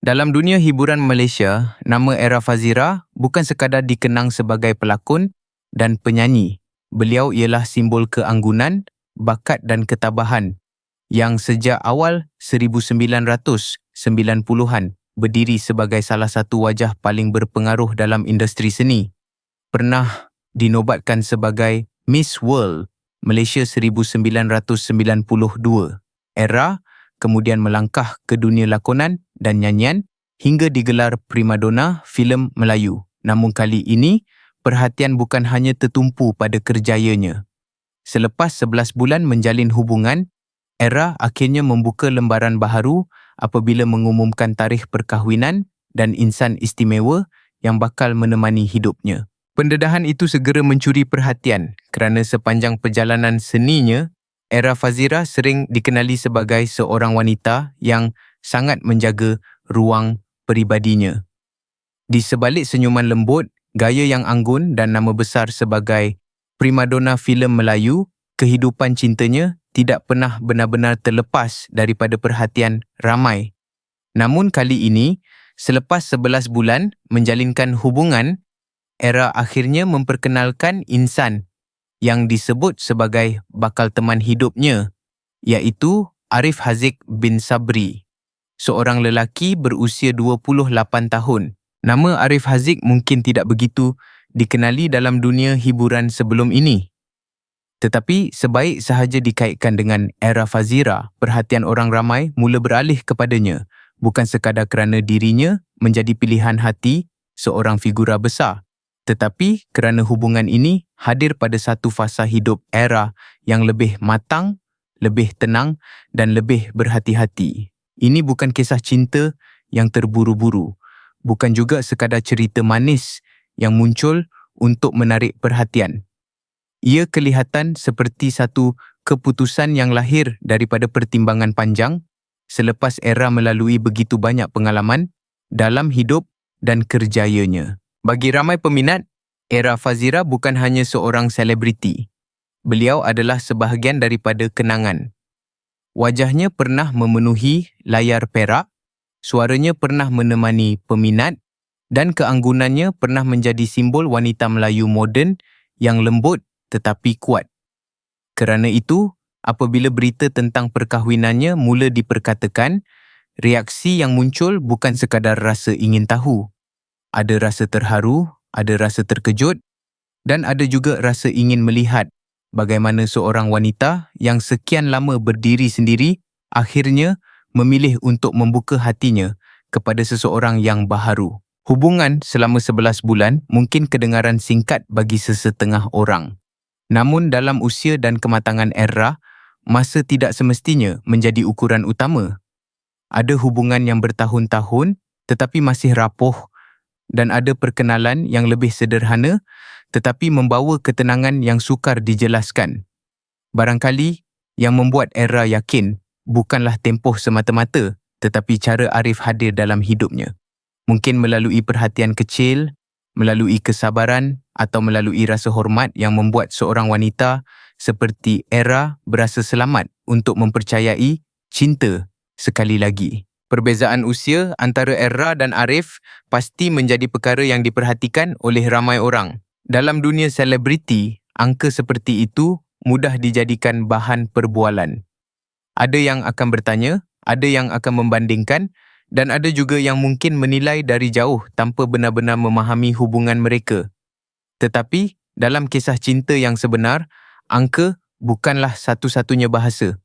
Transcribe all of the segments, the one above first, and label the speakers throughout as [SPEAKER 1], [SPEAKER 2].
[SPEAKER 1] Dalam dunia hiburan Malaysia, nama Era Fazira bukan sekadar dikenang sebagai pelakon dan penyanyi. Beliau ialah simbol keanggunan, bakat dan ketabahan yang sejak awal 1990-an berdiri sebagai salah satu wajah paling berpengaruh dalam industri seni. Pernah dinobatkan sebagai Miss World Malaysia 1992. Era kemudian melangkah ke dunia lakonan dan nyanyian hingga digelar primadona filem Melayu. Namun kali ini, perhatian bukan hanya tertumpu pada kerjayanya. Selepas 11 bulan menjalin hubungan, Era akhirnya membuka lembaran baharu apabila mengumumkan tarikh perkahwinan dan insan istimewa yang bakal menemani hidupnya. Pendedahan itu segera mencuri perhatian kerana sepanjang perjalanan seninya, Era Fazira sering dikenali sebagai seorang wanita yang sangat menjaga ruang peribadinya. Di sebalik senyuman lembut, gaya yang anggun dan nama besar sebagai primadona filem Melayu, kehidupan cintanya tidak pernah benar-benar terlepas daripada perhatian ramai. Namun kali ini, selepas 11 bulan menjalinkan hubungan, Era akhirnya memperkenalkan insan yang disebut sebagai bakal teman hidupnya, iaitu Arif Haziq bin Sabri, seorang lelaki berusia 28 tahun. Nama Arif Haziq mungkin tidak begitu dikenali dalam dunia hiburan sebelum ini. Tetapi sebaik sahaja dikaitkan dengan Era Fazira, perhatian orang ramai mula beralih kepadanya, bukan sekadar kerana dirinya menjadi pilihan hati seorang figura besar, tetapi kerana hubungan ini hadir pada satu fasa hidup Era yang lebih matang, lebih tenang dan lebih berhati-hati. Ini bukan kisah cinta yang terburu-buru, bukan juga sekadar cerita manis yang muncul untuk menarik perhatian. Ia kelihatan seperti satu keputusan yang lahir daripada pertimbangan panjang selepas Era melalui begitu banyak pengalaman dalam hidup dan kerjayanya. Bagi ramai peminat, Era Fazira bukan hanya seorang selebriti. Beliau adalah sebahagian daripada kenangan. Wajahnya pernah memenuhi layar perak, suaranya pernah menemani peminat dan keanggunannya pernah menjadi simbol wanita Melayu moden yang lembut tetapi kuat. Kerana itu, apabila berita tentang perkahwinannya mula diperkatakan, reaksi yang muncul bukan sekadar rasa ingin tahu. Ada rasa terharu, ada rasa terkejut dan ada juga rasa ingin melihat bagaimana seorang wanita yang sekian lama berdiri sendiri akhirnya memilih untuk membuka hatinya kepada seseorang yang baharu. Hubungan selama 11 bulan mungkin kedengaran singkat bagi sesetengah orang. Namun dalam usia dan kematangan Era, masa tidak semestinya menjadi ukuran utama. Ada hubungan yang bertahun-tahun tetapi masih rapuh dan ada perkenalan yang lebih sederhana tetapi membawa ketenangan yang sukar dijelaskan. Barangkali yang membuat Era yakin bukanlah tempoh semata-mata tetapi cara Arif hadir dalam hidupnya. Mungkin melalui perhatian kecil, melalui kesabaran atau melalui rasa hormat yang membuat seorang wanita seperti Era berasa selamat untuk mempercayai cinta sekali lagi. Perbezaan usia antara Era dan Arif pasti menjadi perkara yang diperhatikan oleh ramai orang. Dalam dunia selebriti, angka seperti itu mudah dijadikan bahan perbualan. Ada yang akan bertanya, ada yang akan membandingkan dan ada juga yang mungkin menilai dari jauh tanpa benar-benar memahami hubungan mereka. Tetapi dalam kisah cinta yang sebenar, angka bukanlah satu-satunya bahasa.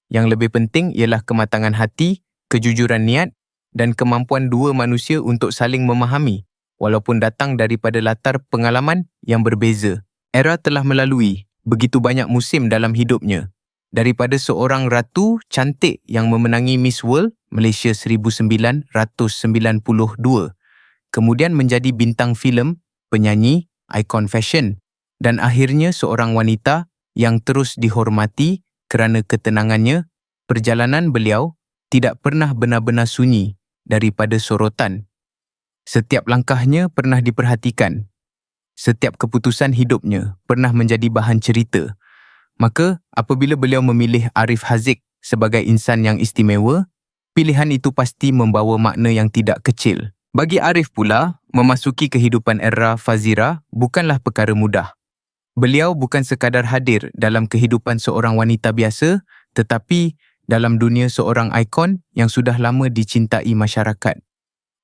[SPEAKER 1] Yang lebih penting ialah kematangan hati, kejujuran niat dan kemampuan dua manusia untuk saling memahami walaupun datang daripada latar pengalaman yang berbeza. Era telah melalui begitu banyak musim dalam hidupnya. Daripada seorang ratu cantik yang memenangi Miss World Malaysia 1992, kemudian menjadi bintang filem, penyanyi, ikon fashion dan akhirnya seorang wanita yang terus dihormati kerana ketenangannya, perjalanan beliau tidak pernah benar-benar sunyi daripada sorotan. Setiap langkahnya pernah diperhatikan. Setiap keputusan hidupnya pernah menjadi bahan cerita. Maka, apabila beliau memilih Arif Haziq sebagai insan yang istimewa, pilihan itu pasti membawa makna yang tidak kecil. Bagi Arif pula, memasuki kehidupan era Fazira bukanlah perkara mudah. Beliau bukan sekadar hadir dalam kehidupan seorang wanita biasa, tetapi dalam dunia seorang ikon yang sudah lama dicintai masyarakat.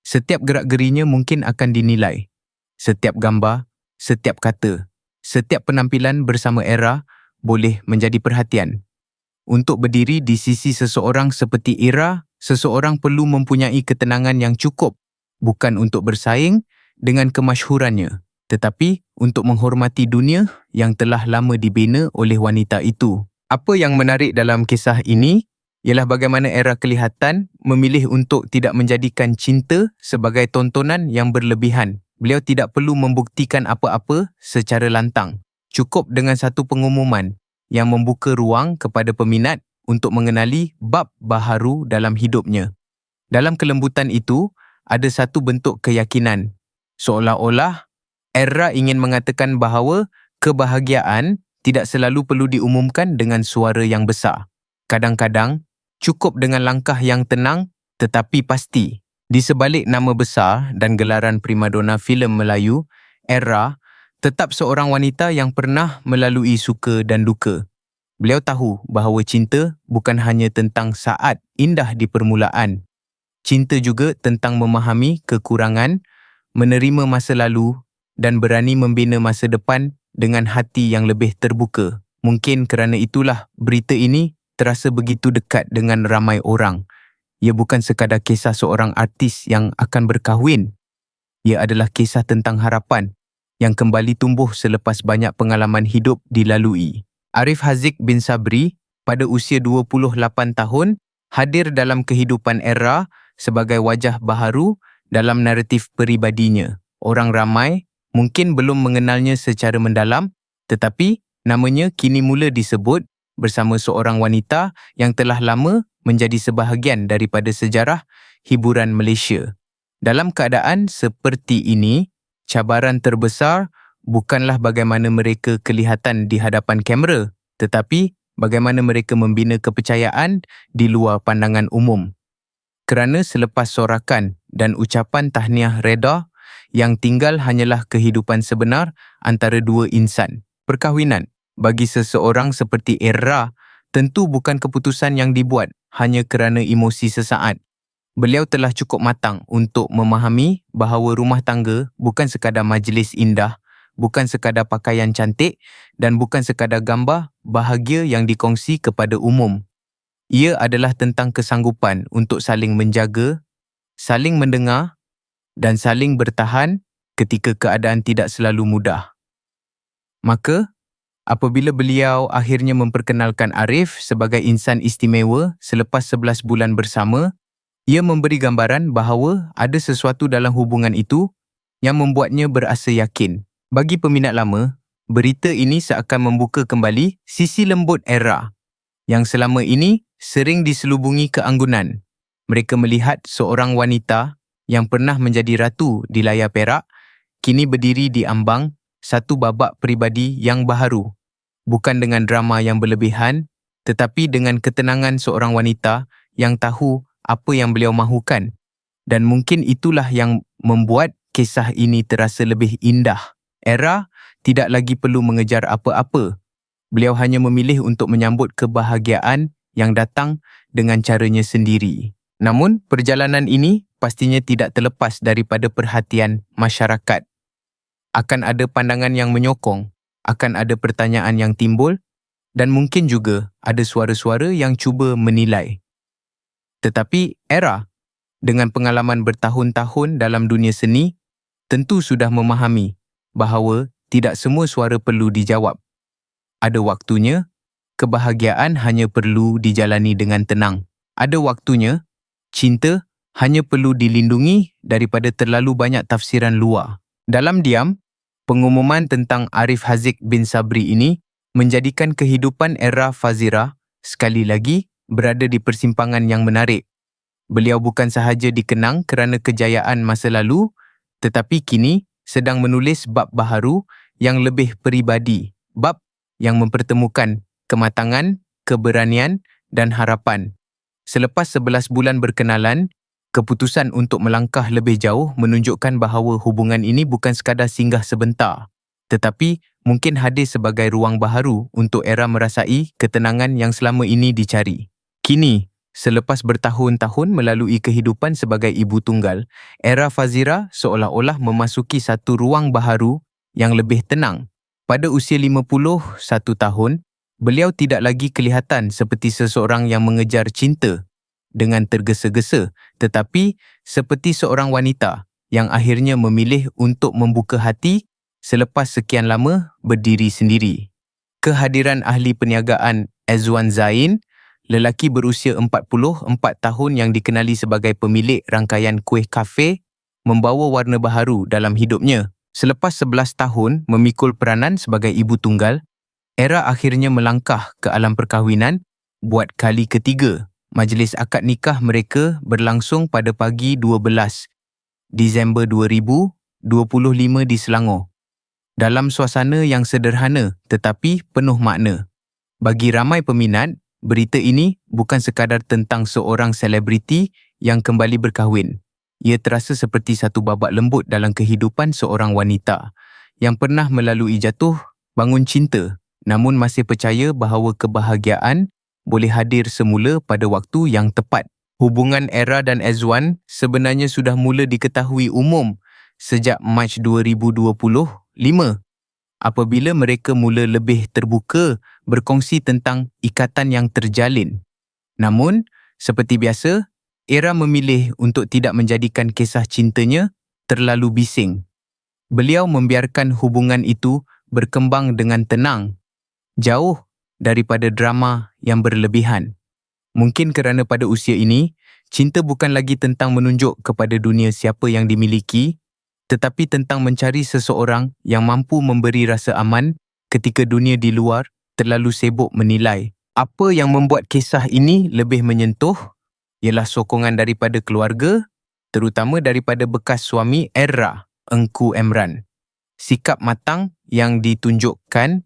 [SPEAKER 1] Setiap gerak-gerinya mungkin akan dinilai. Setiap gambar, setiap kata, setiap penampilan bersama Era boleh menjadi perhatian. Untuk berdiri di sisi seseorang seperti Era, seseorang perlu mempunyai ketenangan yang cukup, bukan untuk bersaing dengan kemasyhurannya, tetapi untuk menghormati dunia yang telah lama dibina oleh wanita itu. Apa yang menarik dalam kisah ini ialah bagaimana Era kelihatan memilih untuk tidak menjadikan cinta sebagai tontonan yang berlebihan. Beliau tidak perlu membuktikan apa-apa secara lantang. Cukup dengan satu pengumuman yang membuka ruang kepada peminat untuk mengenali bab baharu dalam hidupnya. Dalam kelembutan itu, ada satu bentuk keyakinan. Seolah-olah Era ingin mengatakan bahawa kebahagiaan tidak selalu perlu diumumkan dengan suara yang besar. Kadang-kadang, cukup dengan langkah yang tenang tetapi pasti. Di sebalik nama besar dan gelaran primadona filem Melayu, Era tetap seorang wanita yang pernah melalui suka dan duka. Beliau tahu bahawa cinta bukan hanya tentang saat indah di permulaan. Cinta juga tentang memahami kekurangan, menerima masa lalu dan berani membina masa depan dengan hati yang lebih terbuka. Mungkin kerana itulah berita ini terasa begitu dekat dengan ramai orang. Ia bukan sekadar kisah seorang artis yang akan berkahwin. Ia adalah kisah tentang harapan yang kembali tumbuh selepas banyak pengalaman hidup dilalui. Arif Haziq bin Sabri pada usia 28 tahun hadir dalam kehidupan Era sebagai wajah baharu dalam naratif peribadinya. Orang ramai mungkin belum mengenalnya secara mendalam, tetapi namanya kini mula disebut bersama seorang wanita yang telah lama menjadi sebahagian daripada sejarah hiburan Malaysia. Dalam keadaan seperti ini, cabaran terbesar bukanlah bagaimana mereka kelihatan di hadapan kamera, tetapi bagaimana mereka membina kepercayaan di luar pandangan umum. Kerana selepas sorakan dan ucapan tahniah reda, yang tinggal hanyalah kehidupan sebenar antara dua insan. Perkahwinan bagi seseorang seperti Era tentu bukan keputusan yang dibuat hanya kerana emosi sesaat. Beliau telah cukup matang untuk memahami bahawa rumah tangga bukan sekadar majlis indah, bukan sekadar pakaian cantik dan bukan sekadar gambar bahagia yang dikongsi kepada umum. Ia adalah tentang kesanggupan untuk saling menjaga, saling mendengar dan saling bertahan ketika keadaan tidak selalu mudah. Maka, apabila beliau akhirnya memperkenalkan Arif sebagai insan istimewa selepas 11 bulan bersama, ia memberi gambaran bahawa ada sesuatu dalam hubungan itu yang membuatnya berasa yakin. Bagi peminat lama, berita ini seakan membuka kembali sisi lembut Era yang selama ini sering diselubungi keanggunan. Mereka melihat seorang wanita yang pernah menjadi ratu di layar perak kini berdiri di ambang satu babak peribadi yang baharu. Bukan dengan drama yang berlebihan, tetapi dengan ketenangan seorang wanita yang tahu apa yang beliau mahukan. Dan mungkin itulah yang membuat kisah ini terasa lebih indah. Era tidak lagi perlu mengejar apa-apa. Beliau hanya memilih untuk menyambut kebahagiaan yang datang dengan caranya sendiri. Namun, perjalanan ini pastinya tidak terlepas daripada perhatian masyarakat. Akan ada pandangan yang menyokong, akan ada pertanyaan yang timbul, dan mungkin juga ada suara-suara yang cuba menilai. Tetapi Era, dengan pengalaman bertahun-tahun dalam dunia seni, tentu sudah memahami bahawa tidak semua suara perlu dijawab. Ada waktunya, kebahagiaan hanya perlu dijalani dengan tenang. Ada waktunya, cinta hanya perlu dilindungi daripada terlalu banyak tafsiran luar. Dalam diam, pengumuman tentang Arif Haziq bin Sabri ini menjadikan kehidupan Era Fazira sekali lagi berada di persimpangan yang menarik. Beliau bukan sahaja dikenang kerana kejayaan masa lalu, tetapi kini sedang menulis bab baharu yang lebih peribadi, bab yang mempertemukan kematangan, keberanian dan harapan. Selepas 11 bulan berkenalan, keputusan untuk melangkah lebih jauh menunjukkan bahawa hubungan ini bukan sekadar singgah sebentar, tetapi mungkin hadir sebagai ruang baharu untuk era merasai ketenangan yang selama ini dicari. Kini, selepas bertahun-tahun melalui kehidupan sebagai ibu tunggal, era Fazira seolah-olah memasuki satu ruang baharu yang lebih tenang. Pada usia 51 tahun, beliau tidak lagi kelihatan seperti seseorang yang mengejar cinta dengan tergesa-gesa, tetapi seperti seorang wanita yang akhirnya memilih untuk membuka hati selepas sekian lama berdiri sendiri. Kehadiran ahli perniagaan Ezwan Zain, lelaki berusia 44 tahun yang dikenali sebagai pemilik rangkaian kuih kafe, membawa warna baharu dalam hidupnya. Selepas 11 tahun memikul peranan sebagai ibu tunggal, era akhirnya melangkah ke alam perkahwinan buat kali ketiga. Majlis akad nikah mereka berlangsung pada pagi 12 Disember 2025 di Selangor. Dalam suasana yang sederhana tetapi penuh makna. Bagi ramai peminat, berita ini bukan sekadar tentang seorang selebriti yang kembali berkahwin. Ia terasa seperti satu babak lembut dalam kehidupan seorang wanita yang pernah melalui jatuh bangun cinta, namun masih percaya bahawa kebahagiaan boleh hadir semula pada waktu yang tepat. Hubungan Era dan Ezwan sebenarnya sudah mula diketahui umum sejak Mac 2025 apabila mereka mula lebih terbuka berkongsi tentang ikatan yang terjalin. Namun, seperti biasa, Era memilih untuk tidak menjadikan kisah cintanya terlalu bising. Beliau membiarkan hubungan itu berkembang dengan tenang, jauh daripada drama yang berlebihan. Mungkin kerana pada usia ini, cinta bukan lagi tentang menunjuk kepada dunia siapa yang dimiliki, tetapi tentang mencari seseorang yang mampu memberi rasa aman ketika dunia di luar terlalu sibuk menilai. Apa yang membuat kisah ini lebih menyentuh ialah sokongan daripada keluarga, terutama daripada bekas suami Era, Engku Emran. Sikap matang yang ditunjukkan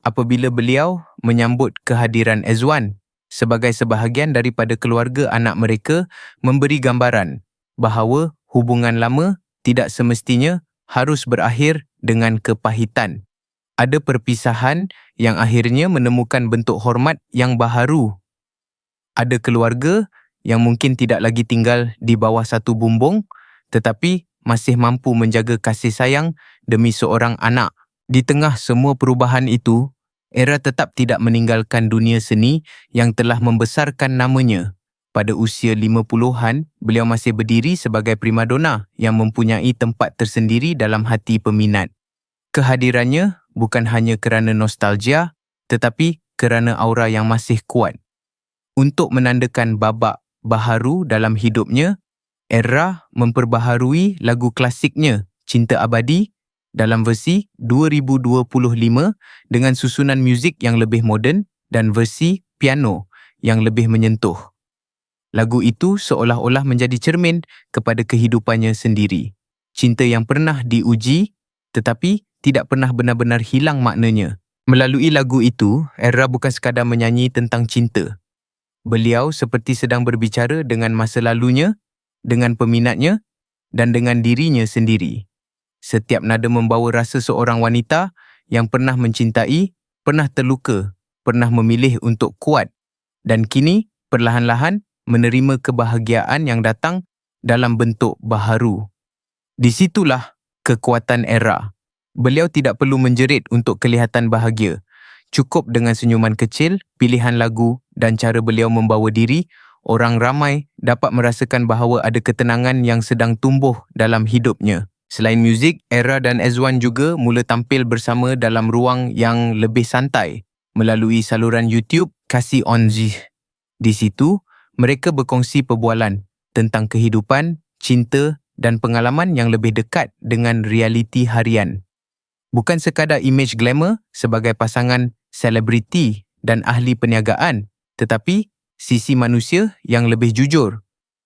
[SPEAKER 1] apabila beliau menyambut kehadiran Ezwan sebagai sebahagian daripada keluarga anak mereka memberi gambaran bahawa hubungan lama tidak semestinya harus berakhir dengan kepahitan. Ada perpisahan yang akhirnya menemukan bentuk hormat yang baharu. Ada keluarga yang mungkin tidak lagi tinggal di bawah satu bumbung tetapi masih mampu menjaga kasih sayang demi seorang anak. Di tengah semua perubahan itu, Era tetap tidak meninggalkan dunia seni yang telah membesarkan namanya. Pada usia 50-an, beliau masih berdiri sebagai primadona yang mempunyai tempat tersendiri dalam hati peminat. Kehadirannya bukan hanya kerana nostalgia, tetapi kerana aura yang masih kuat. Untuk menandakan babak baharu dalam hidupnya, Era memperbaharui lagu klasiknya Cinta Abadi dalam versi 2025 dengan susunan muzik yang lebih moden dan versi piano yang lebih menyentuh. Lagu itu seolah-olah menjadi cermin kepada kehidupannya sendiri. Cinta yang pernah diuji tetapi tidak pernah benar-benar hilang maknanya. Melalui lagu itu, Era bukan sekadar menyanyi tentang cinta. Beliau seperti sedang berbicara dengan masa lalunya, dengan peminatnya dan dengan dirinya sendiri. Setiap nada membawa rasa seorang wanita yang pernah mencintai, pernah terluka, pernah memilih untuk kuat dan kini perlahan-lahan menerima kebahagiaan yang datang dalam bentuk baharu. Di situlah kekuatan Era. Beliau tidak perlu menjerit untuk kelihatan bahagia. Cukup dengan senyuman kecil, pilihan lagu dan cara beliau membawa diri, orang ramai dapat merasakan bahawa ada ketenangan yang sedang tumbuh dalam hidupnya. Selain muzik, Era dan Ezwan juga mula tampil bersama dalam ruang yang lebih santai melalui saluran YouTube Kasih Onzi. Di situ, mereka berkongsi perbualan tentang kehidupan, cinta dan pengalaman yang lebih dekat dengan realiti harian. Bukan sekadar imej glamour sebagai pasangan selebriti dan ahli perniagaan, tetapi sisi manusia yang lebih jujur.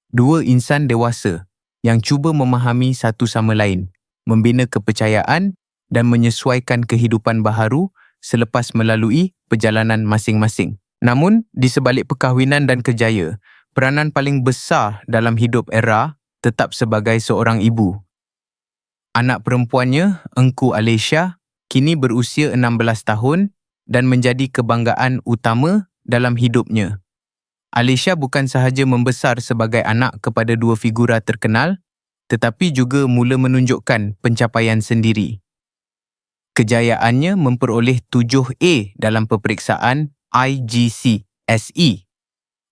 [SPEAKER 1] Dua insan dewasa yang cuba memahami satu sama lain, membina kepercayaan dan menyesuaikan kehidupan baharu selepas melalui perjalanan masing-masing. Namun, di sebalik perkahwinan dan kerjaya, peranan paling besar dalam hidup Era tetap sebagai seorang ibu. Anak perempuannya, Engku Alicia, kini berusia 16 tahun dan menjadi kebanggaan utama dalam hidupnya. Alicia bukan sahaja membesar sebagai anak kepada dua figura terkenal, tetapi juga mula menunjukkan pencapaian sendiri. Kejayaannya memperoleh 7A dalam peperiksaan IGCSE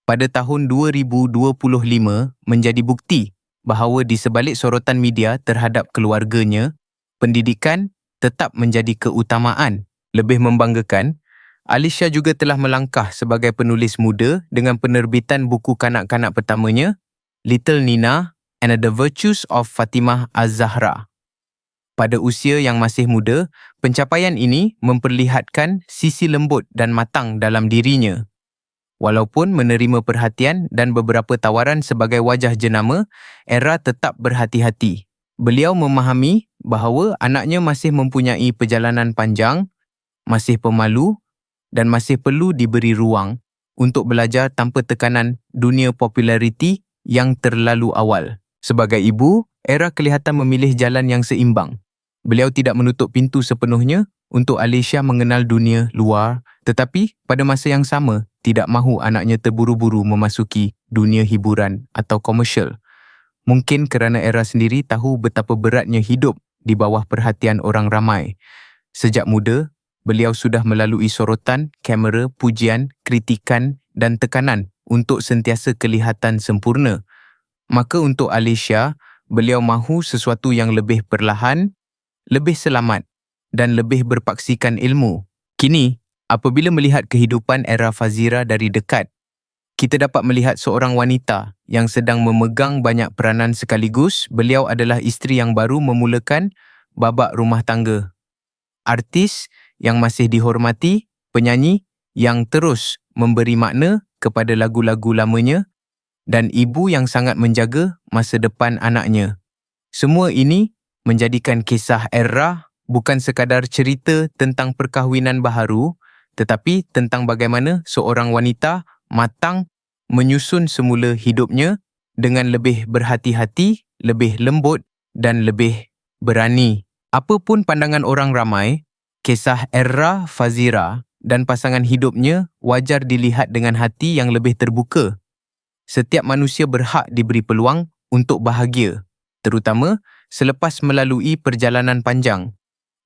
[SPEAKER 1] pada tahun 2025 menjadi bukti bahawa di sebalik sorotan media terhadap keluarganya, pendidikan tetap menjadi keutamaan. Lebih membanggakan, Alicia juga telah melangkah sebagai penulis muda dengan penerbitan buku kanak-kanak pertamanya, Little Nina and the Virtues of Fatimah Az-Zahra. Pada usia yang masih muda, pencapaian ini memperlihatkan sisi lembut dan matang dalam dirinya. Walaupun menerima perhatian dan beberapa tawaran sebagai wajah jenama, Era tetap berhati-hati. Beliau memahami bahawa anaknya masih mempunyai perjalanan panjang, masih pemalu dan masih perlu diberi ruang untuk belajar tanpa tekanan dunia populariti yang terlalu awal. Sebagai ibu, Era kelihatan memilih jalan yang seimbang. Beliau tidak menutup pintu sepenuhnya untuk Alicia mengenal dunia luar, tetapi pada masa yang sama tidak mahu anaknya terburu-buru memasuki dunia hiburan atau komersial. Mungkin kerana Era sendiri tahu betapa beratnya hidup di bawah perhatian orang ramai. Sejak muda, beliau sudah melalui sorotan, kamera, pujian, kritikan dan tekanan untuk sentiasa kelihatan sempurna. Maka untuk Alicia, beliau mahu sesuatu yang lebih perlahan, lebih selamat dan lebih berpaksikan ilmu. Kini, apabila melihat kehidupan Era Fazira dari dekat, kita dapat melihat seorang wanita yang sedang memegang banyak peranan sekaligus. Beliau adalah isteri yang baru memulakan babak rumah tangga. Artis yang masih dihormati, penyanyi yang terus memberi makna kepada lagu-lagu lamanya, dan ibu yang sangat menjaga masa depan anaknya. Semua ini menjadikan kisah Era bukan sekadar cerita tentang perkahwinan baharu, tetapi tentang bagaimana seorang wanita matang menyusun semula hidupnya dengan lebih berhati-hati, lebih lembut dan lebih berani. Apapun pandangan orang ramai, kisah Era Fazira dan pasangan hidupnya wajar dilihat dengan hati yang lebih terbuka. Setiap manusia berhak diberi peluang untuk bahagia, terutama selepas melalui perjalanan panjang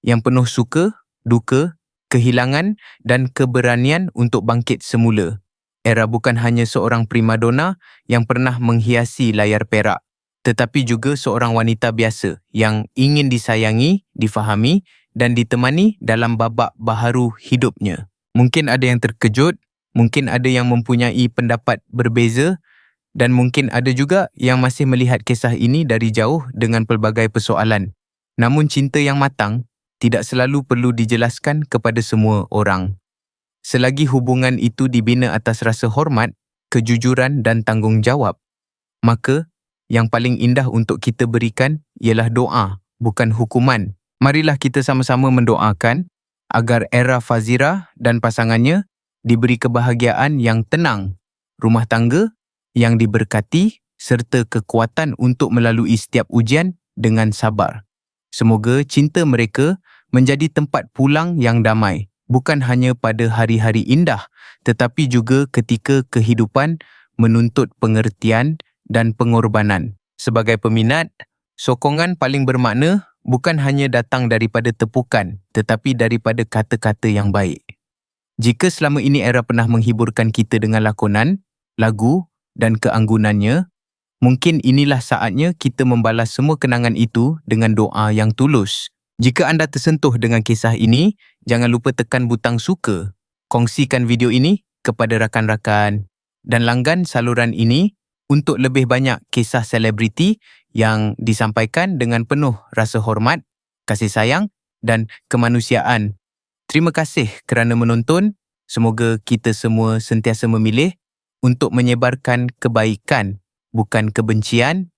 [SPEAKER 1] yang penuh suka, duka, kehilangan dan keberanian untuk bangkit semula. Era bukan hanya seorang primadona yang pernah menghiasi layar perak, tetapi juga seorang wanita biasa yang ingin disayangi, difahami dan ditemani dalam babak baharu hidupnya. Mungkin ada yang terkejut, mungkin ada yang mempunyai pendapat berbeza dan mungkin ada juga yang masih melihat kisah ini dari jauh dengan pelbagai persoalan. Namun cinta yang matang tidak selalu perlu dijelaskan kepada semua orang. Selagi hubungan itu dibina atas rasa hormat, kejujuran dan tanggungjawab, maka yang paling indah untuk kita berikan ialah doa, bukan hukuman. Marilah kita sama-sama mendoakan agar Era Fazira dan pasangannya diberi kebahagiaan yang tenang, rumah tangga yang diberkati serta kekuatan untuk melalui setiap ujian dengan sabar. Semoga cinta mereka menjadi tempat pulang yang damai, bukan hanya pada hari-hari indah, tetapi juga ketika kehidupan menuntut pengertian dan pengorbanan. Sebagai peminat, sokongan paling bermakna bukan hanya datang daripada tepukan, tetapi daripada kata-kata yang baik. Jika selama ini Era pernah menghiburkan kita dengan lakonan, lagu dan keanggunannya, mungkin inilah saatnya kita membalas semua kenangan itu dengan doa yang tulus. Jika anda tersentuh dengan kisah ini, jangan lupa tekan butang suka, kongsikan video ini kepada rakan-rakan dan langgan saluran ini untuk lebih banyak kisah selebriti yang disampaikan dengan penuh rasa hormat, kasih sayang dan kemanusiaan. Terima kasih kerana menonton. Semoga kita semua sentiasa memilih untuk menyebarkan kebaikan, bukan kebencian